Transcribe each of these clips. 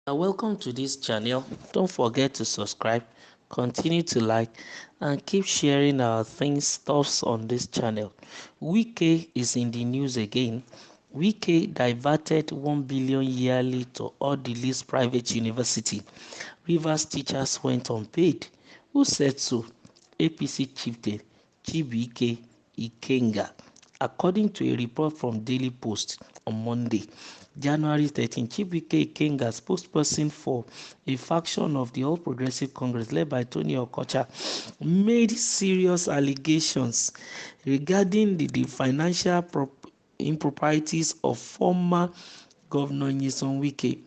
Welcome to this channel. Don't forget to subscribe, continue to like, and keep sharing our stuffs on this channel. Wike is in the news again. Wike diverted 1 billion yearly to Odili'S private university. Rivers teachers went unpaid. Who said so? APC Chieftain Chibuike Ikenga, according to a report from Daily Post on Monday, January 13. Chibuike Ikenga, spokesperson for a faction of the All Progressive Congress led by Tony Okocha, made serious allegations regarding the financial improprieties of former Governor Nyesom Wike.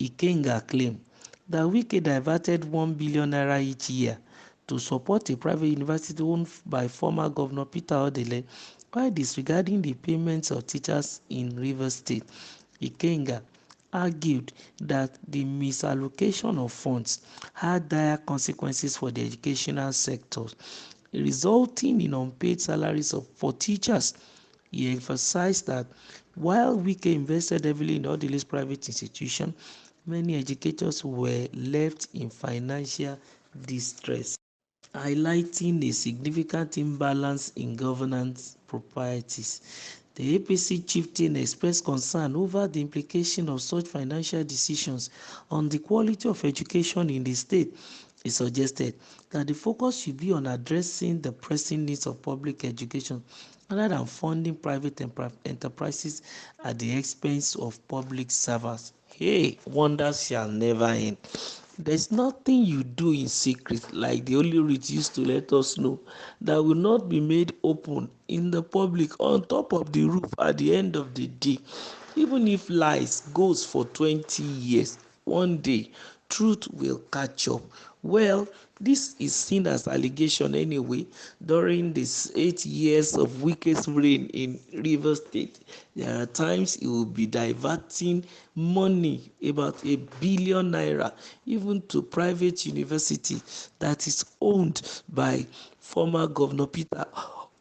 Ikenga claimed that Wike diverted 1 billion naira each year to support a private university owned by former Governor Peter Odili'S while disregarding the payments of teachers in Rivers State. Ikenga argued that the misallocation of funds had dire consequences for the educational sector, resulting in unpaid salaries for teachers. He emphasized that while Wike invested heavily in Odili'S private institution, many educators were left in financial distress, highlighting a significant imbalance in governance properties. The APC chieftain expressed concern over the implication of such financial decisions on the quality of education in the state. He suggested that the focus should be on addressing the pressing needs of public education rather than funding private enterprises at the expense of public servers. Hey, wonders shall never end. There's nothing you do in secret, like the Holy Writ used to let us know, that will not be made open in the public on top of the roof at the end of the day. Even if lies goes for 20 years, one day truth will catch up. Well, this is seen as allegation anyway. During these 8 years of Wike's reign in Rivers State, there are times he will be diverting money, about 1 billion naira, even to private university that is owned by former Governor Peter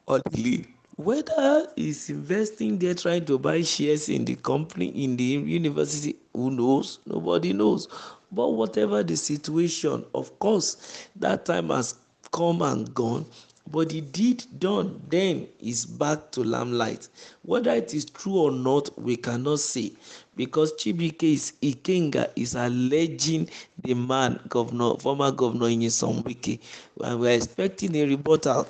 Odili. Whether he's investing there trying to buy shares in the company, in the university, who knows? Nobody knows. But whatever the situation, of course, that time has come and gone. But the deed done then is back to limelight. Whether it is true or not, we cannot say, because Chibuike Ikenga is alleging the man, former governor Nyesom Wike, and we are expecting a rebuttal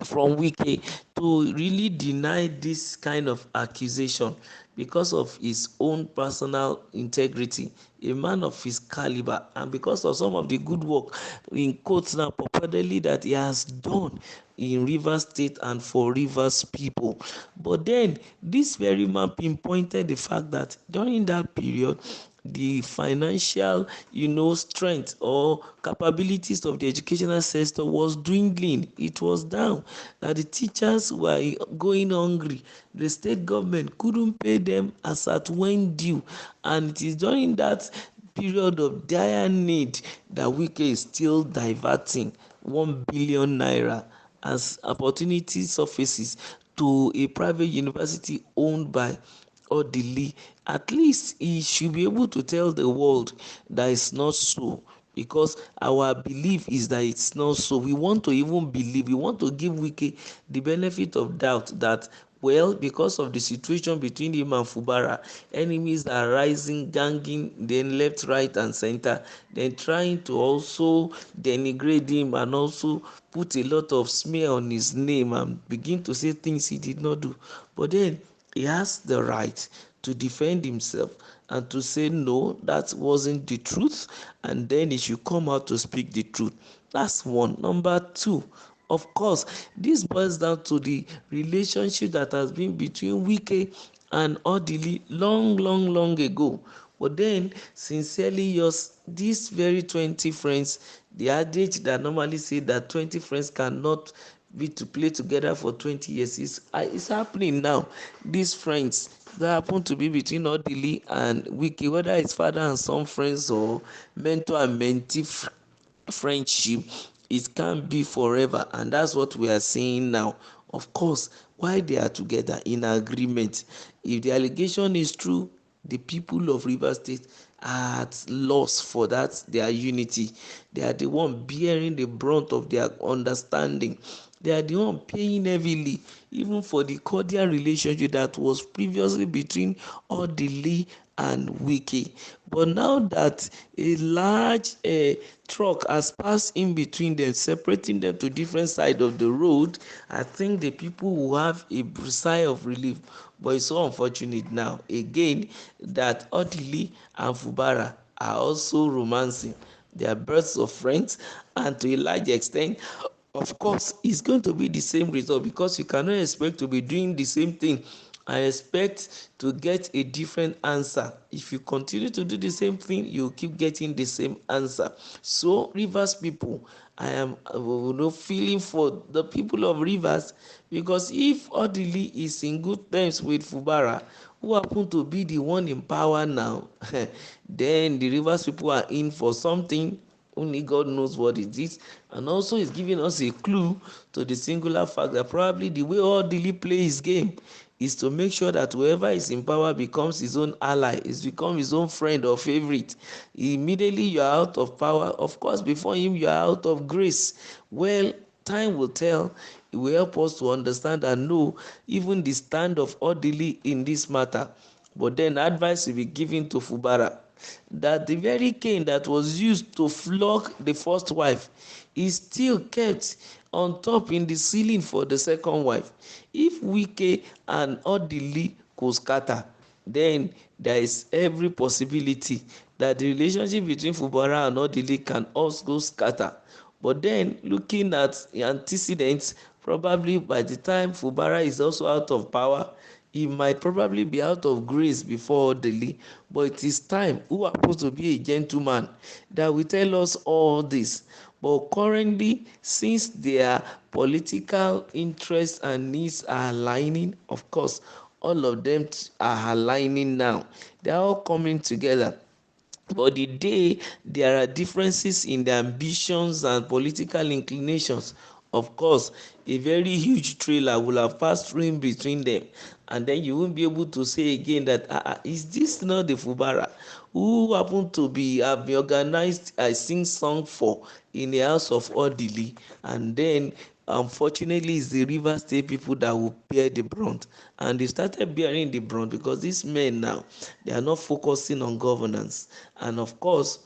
from Wike to really deny this kind of accusation because of his own personal integrity, a man of his caliber, and because of some of the good work, in quotes now, purportedly, that he has done in Rivers State and for Rivers people. But then this very man pinpointed the fact that during that period, the financial strength or capabilities of the educational sector was dwindling. It was down, that the teachers were going hungry. The state government couldn't pay them as at when due, and it is during that period of dire need that Wike is still diverting 1 billion naira as opportunity surfaces to a private university owned by Odili. At least he should be able to tell the world that it's not so, because our belief is that it's not so. We want to even believe, we want to give Wike the benefit of doubt that, well, because of the situation between him and Fubara, enemies are rising, ganging, then left, right, and center, then trying to also denigrate him and also put a lot of smear on his name and begin to say things he did not do. But then he has the right to defend himself and to say no, that wasn't the truth, and then he should come out to speak the truth. That's one. Number two, of course, this boils down to the relationship that has been between Wike and Odili long ago. But then, sincerely yours, these very 20 friends, the adage that normally say that 20 friends cannot be to play together for 20 years is happening now. These friends that happen to be between Odili and Wike, whether it's father and son friends or mentor and mentee friendship, it can't be forever, and that's what we are saying now. Of course, why they are together in agreement, if the allegation is true, the people of Rivers State are at loss for that their unity. They are the one bearing the brunt of their understanding. They are the one paying heavily even for the cordial relationship that was previously between Odili and Wike. But now that a large truck has passed in between them, separating them to different sides of the road, I think the people will have a sigh of relief. But it's so unfortunate now again that Odili and Fubara are also romancing. They are birds of friends, and to a large extent, of course, it's going to be the same result, because you cannot expect to be doing the same thing and expect to get a different answer. If you continue to do the same thing, you keep getting the same answer. So Rivers people, I am feeling for the people of Rivers, because if Odili is in good terms with Fubara, who happen to be the one in power now, then the Rivers people are in for something. Only God knows what it is. And also is giving us a clue to the singular fact that probably the way Odili play his game is to make sure that whoever is in power becomes his own ally, is become his own friend or favorite. Immediately you are out of power, of course before him you are out of grace. Well, time will tell. It will help us to understand and know even the stand of Odili in this matter. But then advice will be given to Fubara that the very cane that was used to flog the first wife is still kept on top in the ceiling for the second wife. If Wike and Odili could scatter, then there is every possibility that the relationship between Fubara and Odili can also scatter. But then looking at the antecedents, probably by the time Fubara is also out of power, he might probably be out of grace before Odili. But it is time, who happens to be a gentleman, that will tell us all this. But currently, since their political interests and needs are aligning, of course, all of them are aligning now. They are all coming together. But the day there are differences in their ambitions and political inclinations, of course, a very huge trailer will have passed through in between them. And then you won't be able to say again that, is this not the Fubara who happened to be have been organized I sing song for in the house of Odili? And then unfortunately it's the Rivers State people that will bear the brunt, and they started bearing the brunt because these men now, they are not focusing on governance. And of course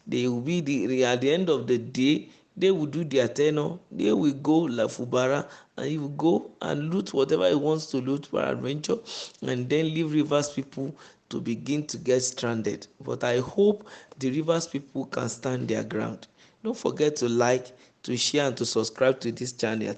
they will be at the end of the day, they will do their tenure, they will go like Fubara, and he will go and loot whatever he wants to loot for adventure, and then leave Rivers people to begin to get stranded. But I hope the Rivers people can stand their ground. Don't forget to like, to share, and to subscribe to this channel.